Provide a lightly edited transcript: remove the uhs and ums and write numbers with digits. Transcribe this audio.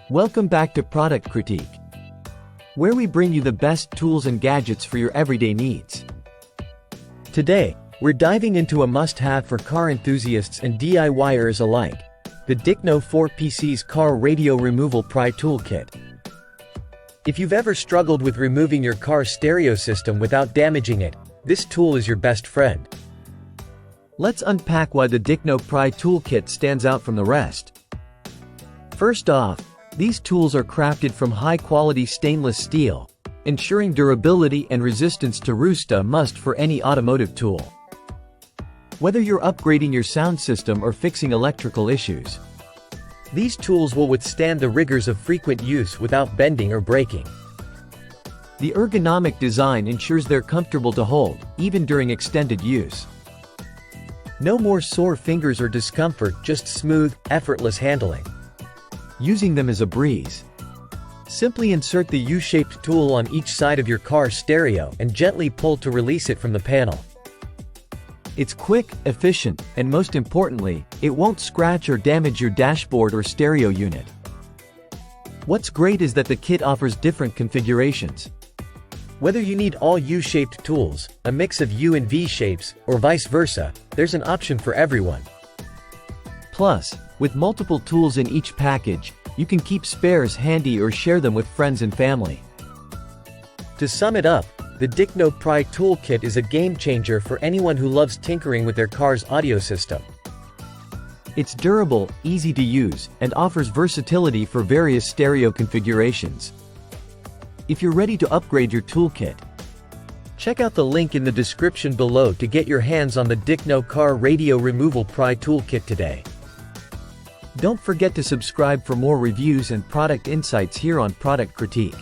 Welcome back to Product Critique, where we bring you the best tools and gadgets for your everyday needs. Today, we're diving into a must-have for car enthusiasts and DIYers alike, the Dickno 4PC's Car Radio Removal Pry Toolkit. If you've ever struggled with removing your car's stereo system without damaging it, this tool is your best friend. Let's unpack why the Dickno Pry Toolkit stands out from the rest. First off, these tools are crafted from high-quality stainless steel, ensuring durability and resistance to rust, a must for any automotive tool. Whether you're upgrading your sound system or fixing electrical issues, these tools will withstand the rigors of frequent use without bending or breaking. The ergonomic design ensures they're comfortable to hold, even during extended use. No more sore fingers or discomfort, just smooth, effortless handling. Using them is a breeze. Simply insert the U-shaped tool on each side of your car's stereo and gently pull to release it from the panel. It's quick, efficient, and most importantly, it won't scratch or damage your dashboard or stereo unit. What's great is that the kit offers different configurations. Whether you need all U-shaped tools, a mix of U and V shapes, or vice versa, there's an option for everyone. Plus, with multiple tools in each package, you can keep spares handy or share them with friends and family. To sum it up, the Dickno Pry Toolkit is a game-changer for anyone who loves tinkering with their car's audio system. It's durable, easy to use, and offers versatility for various stereo configurations. If you're ready to upgrade your toolkit, check out the link in the description below to get your hands on the Dickno Car Radio Removal Pry Toolkit today. Don't forget to subscribe for more reviews and product insights here on Product Critique.